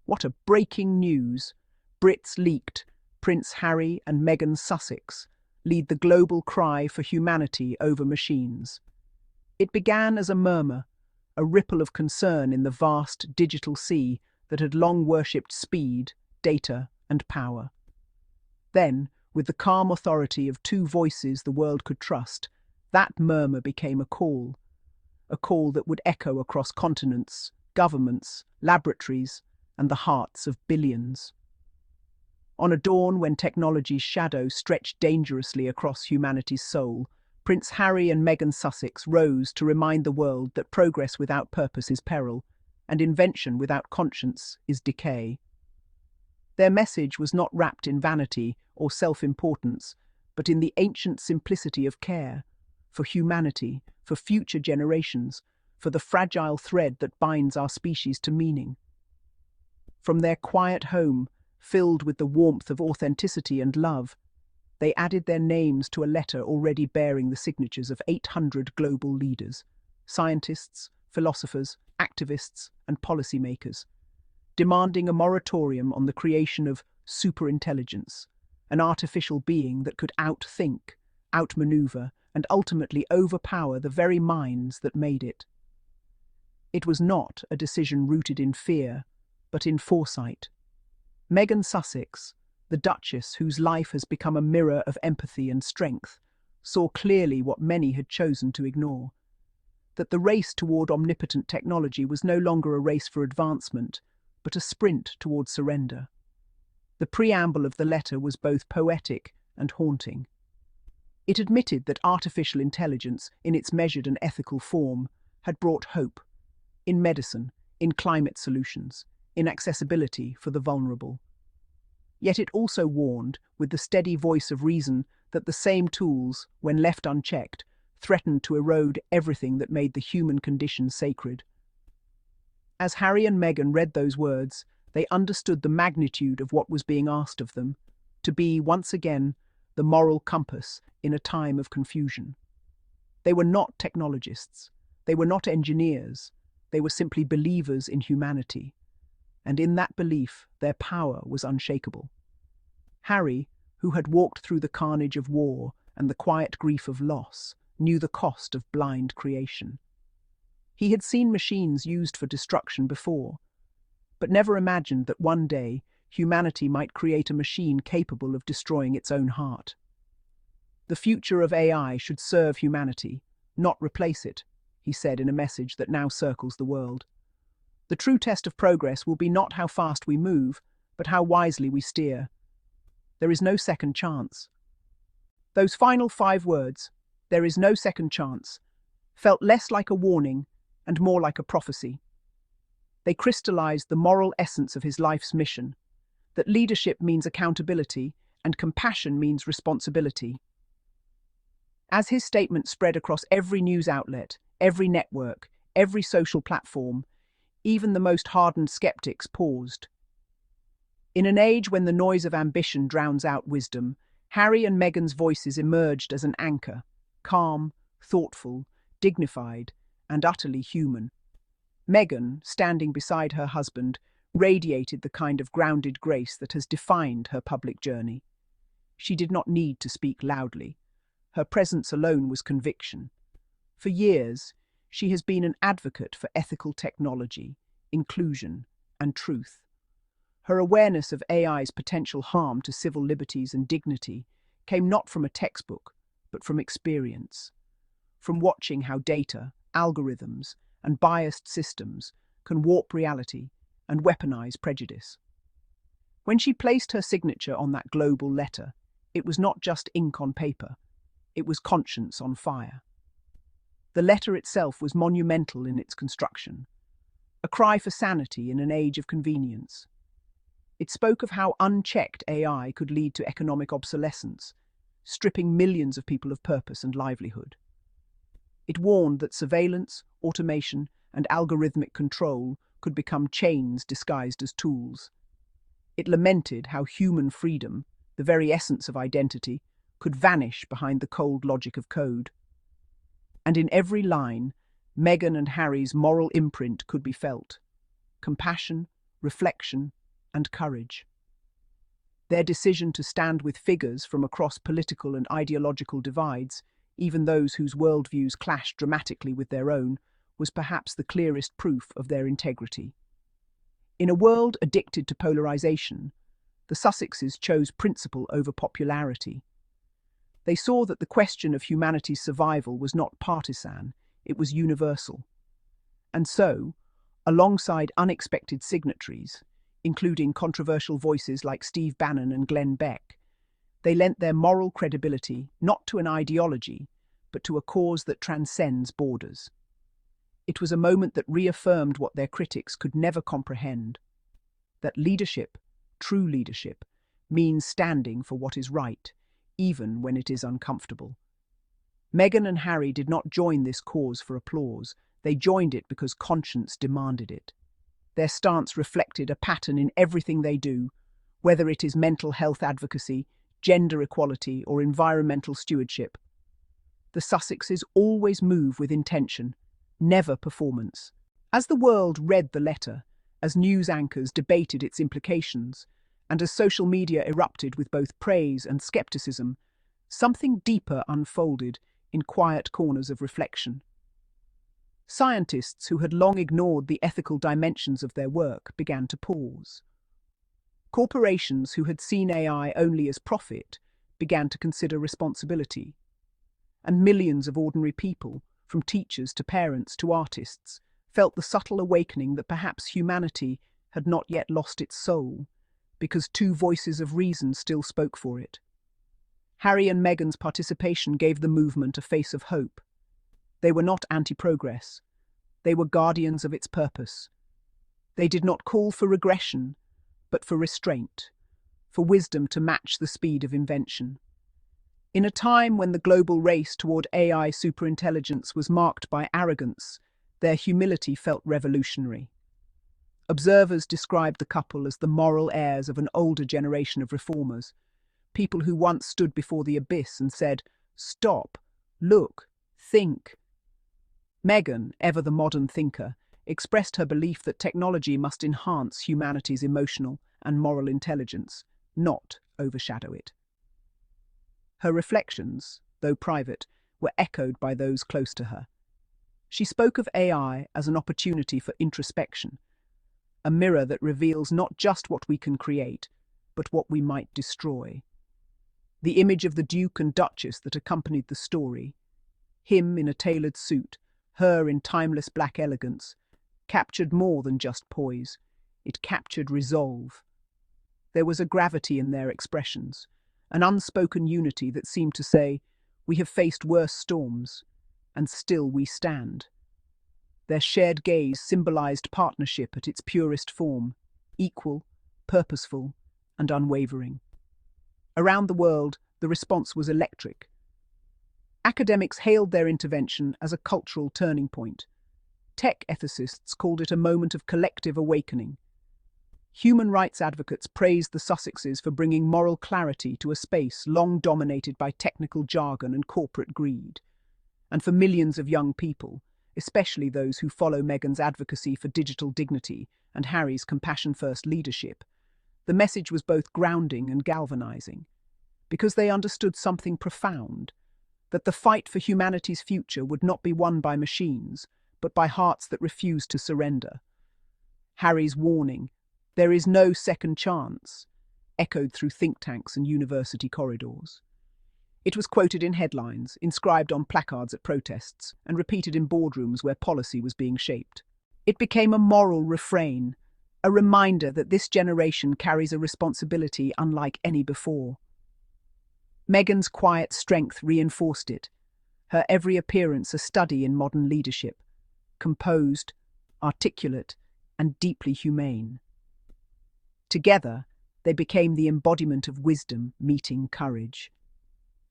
What a breaking news! Brits leaked. Prince Harry and Meghan Sussex lead the global cry for humanity over machines. It began as a murmur, a ripple of concern in the vast digital sea that had long worshipped speed, data, and power. Then, with the calm authority of two voices the world could trust, that murmur became a call that would echo across continents, governments, laboratories, and the hearts of billions. On a dawn when technology's shadow stretched dangerously across humanity's soul, Prince Harry and Meghan Sussex rose to remind the world that progress without purpose is peril, and invention without conscience is decay. Their message was not wrapped in vanity or self-importance, but in the ancient simplicity of care, for humanity, for future generations, for the fragile thread that binds our species to meaning. From their quiet home, filled with the warmth of authenticity and love, they added their names to a letter already bearing the signatures of 800 global leaders, scientists, philosophers, activists, and policymakers, demanding a moratorium on the creation of superintelligence, an artificial being that could outthink, outmaneuver, and ultimately overpower the very minds that made it. It was not a decision rooted in fear, but in foresight. Meghan Sussex, the Duchess whose life has become a mirror of empathy and strength, saw clearly what many had chosen to ignore: that the race toward omnipotent technology was no longer a race for advancement, but a sprint toward surrender. The preamble of the letter was both poetic and haunting. It admitted that artificial intelligence, in its measured and ethical form, had brought hope in medicine, in climate solutions, in accessibility for the vulnerable. Yet it also warned, with the steady voice of reason, that the same tools, when left unchecked, threatened to erode everything that made the human condition sacred. As Harry and Meghan read those words, they understood the magnitude of what was being asked of them, to be, once again, the moral compass in a time of confusion. They were not technologists. They were not engineers. They were simply believers in humanity. And in that belief, their power was unshakable. Harry, who had walked through the carnage of war and the quiet grief of loss, knew the cost of blind creation. He had seen machines used for destruction before, but never imagined that one day humanity might create a machine capable of destroying its own heart. The future of AI should serve humanity, not replace it, he said in a message that now circles the world. The true test of progress will be not how fast we move, but how wisely we steer. There is no second chance. Those final 5 words, "there is no second chance," felt less like a warning and more like a prophecy. They crystallized the moral essence of his life's mission, that leadership means accountability and compassion means responsibility. As his statement spread across every news outlet, every network, every social platform, even the most hardened skeptics paused. In an age when the noise of ambition drowns out wisdom, Harry and Meghan's voices emerged as an anchor, calm, thoughtful, dignified, and utterly human. Meghan, standing beside her husband, radiated the kind of grounded grace that has defined her public journey. She did not need to speak loudly. Her presence alone was conviction. For years, she has been an advocate for ethical technology, inclusion, and truth. Her awareness of AI's potential harm to civil liberties and dignity came not from a textbook, but from experience, from watching how data, algorithms, and biased systems can warp reality and weaponize prejudice. When she placed her signature on that global letter, it was not just ink on paper, it was conscience on fire. The letter itself was monumental in its construction, a cry for sanity in an age of convenience. It spoke of how unchecked AI could lead to economic obsolescence, stripping millions of people of purpose and livelihood. It warned that surveillance, automation, and algorithmic control could become chains disguised as tools. It lamented how human freedom, the very essence of identity, could vanish behind the cold logic of code. And in every line, Meghan and Harry's moral imprint could be felt: compassion, reflection, and courage. Their decision to stand with figures from across political and ideological divides, even those whose worldviews clashed dramatically with their own, was perhaps the clearest proof of their integrity. In a world addicted to polarization, the Sussexes chose principle over popularity. They saw that the question of humanity's survival was not partisan, it was universal. And so, alongside unexpected signatories, including controversial voices like Steve Bannon and Glenn Beck, they lent their moral credibility not to an ideology, but to a cause that transcends borders. It was a moment that reaffirmed what their critics could never comprehend: that leadership, true leadership, means standing for what is right, even when it is uncomfortable. Meghan and Harry did not join this cause for applause, they joined it because conscience demanded it. Their stance reflected a pattern in everything they do, whether it is mental health advocacy, gender equality, or environmental stewardship. The Sussexes always move with intention, never performance. As the world read the letter, as news anchors debated its implications, and as social media erupted with both praise and skepticism, something deeper unfolded in quiet corners of reflection. Scientists who had long ignored the ethical dimensions of their work began to pause. Corporations who had seen AI only as profit began to consider responsibility. And millions of ordinary people, from teachers to parents to artists, felt the subtle awakening that perhaps humanity had not yet lost its soul, because two voices of reason still spoke for it. Harry and Meghan's participation gave the movement a face of hope. They were not anti-progress. They were guardians of its purpose. They did not call for regression, but for restraint, for wisdom to match the speed of invention. In a time when the global race toward AI superintelligence was marked by arrogance, their humility felt revolutionary. Observers described the couple as the moral heirs of an older generation of reformers, people who once stood before the abyss and said, "Stop, look, think." Meghan, ever the modern thinker, expressed her belief that technology must enhance humanity's emotional and moral intelligence, not overshadow it. Her reflections, though private, were echoed by those close to her. She spoke of AI as an opportunity for introspection, a mirror that reveals not just what we can create, but what we might destroy. The image of the Duke and Duchess that accompanied the story, him in a tailored suit, her in timeless black elegance, captured more than just poise. It captured resolve. There was a gravity in their expressions, an unspoken unity that seemed to say, "We have faced worse storms, and still we stand." Their shared gaze symbolized partnership at its purest form, equal, purposeful, and unwavering. Around the world, the response was electric. Academics hailed their intervention as a cultural turning point. Tech ethicists called it a moment of collective awakening. Human rights advocates praised the Sussexes for bringing moral clarity to a space long dominated by technical jargon and corporate greed. And for millions of young people, especially those who follow Meghan's advocacy for digital dignity and Harry's compassion-first leadership, the message was both grounding and galvanizing, because they understood something profound: that the fight for humanity's future would not be won by machines, but by hearts that refused to surrender. Harry's warning, "There is no second chance," echoed through think tanks and university corridors. It was quoted in headlines, inscribed on placards at protests, and repeated in boardrooms where policy was being shaped. It became a moral refrain, a reminder that this generation carries a responsibility unlike any before. Meghan's quiet strength reinforced it, her every appearance a study in modern leadership, composed, articulate, and deeply humane. Together, they became the embodiment of wisdom meeting courage.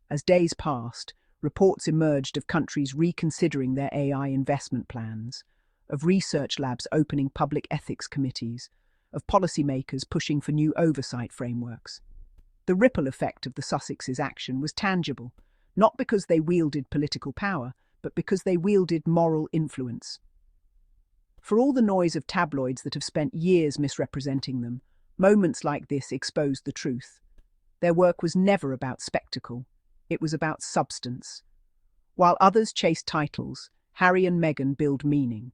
As days passed, reports emerged of countries reconsidering their AI investment plans, of research labs opening public ethics committees, of policymakers pushing for new oversight frameworks. The ripple effect of the Sussexes' action was tangible, not because they wielded political power, but because they wielded moral influence. For all the noise of tabloids that have spent years misrepresenting them, moments like this expose the truth. Their work was never about spectacle. It was about substance. While others chase titles, Harry and Meghan build meaning.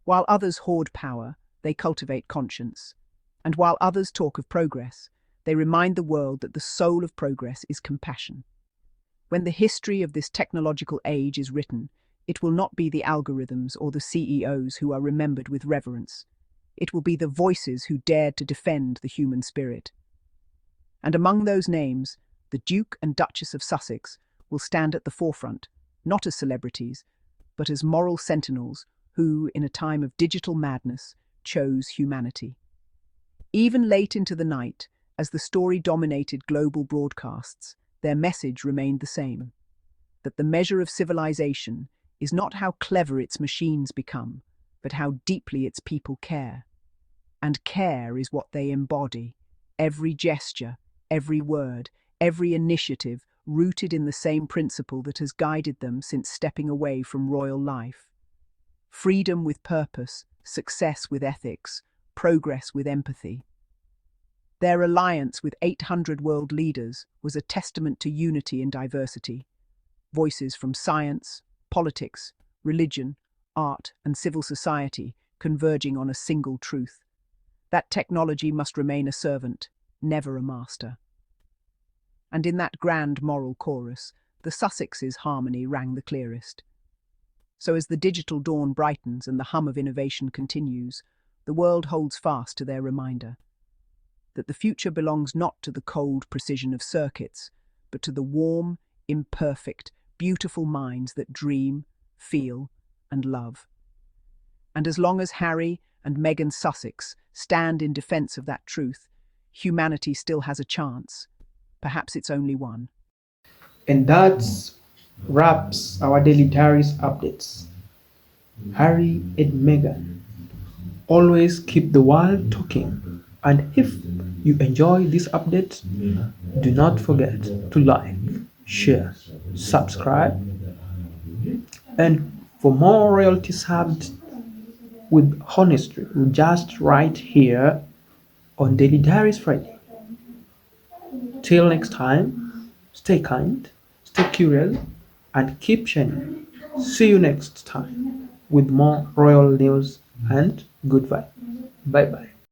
While others hoard power, they cultivate conscience. And while others talk of progress, they remind the world that the soul of progress is compassion. When the history of this technological age is written, it will not be the algorithms or the CEOs who are remembered with reverence. It will be the voices who dared to defend the human spirit. And among those names, the Duke and Duchess of Sussex will stand at the forefront, not as celebrities, but as moral sentinels who, in a time of digital madness, chose humanity. Even late into the night, as the story dominated global broadcasts, their message remained the same: that the measure of civilization is not how clever its machines become, but how deeply its people care. And care is what they embody: every gesture, every word, every initiative rooted in the same principle that has guided them since stepping away from royal life. Freedom with purpose, success with ethics, progress with empathy. Their alliance with 800 world leaders was a testament to unity in diversity. Voices from science, politics, religion, art, and civil society converging on a single truth: that technology must remain a servant, never a master. And in that grand moral chorus, the Sussexes' harmony rang the clearest. So as the digital dawn brightens and the hum of innovation continues, the world holds fast to their reminder that the future belongs not to the cold precision of circuits, but to the warm, imperfect, beautiful minds that dream, feel, and love. And as long as Harry and Meghan Sussex stand in defense of that truth, humanity still has a chance. Perhaps it's only one. And that wraps our daily diaries updates. Harry and Meghan always keep the world talking. And if you enjoy this update, do not forget to like, share, subscribe, and for more royalty served with honesty, just right here on Daily Diaries Friday. Till next time, stay kind, stay curious, and keep shining. See you next time with more royal news and good vibe. Bye bye.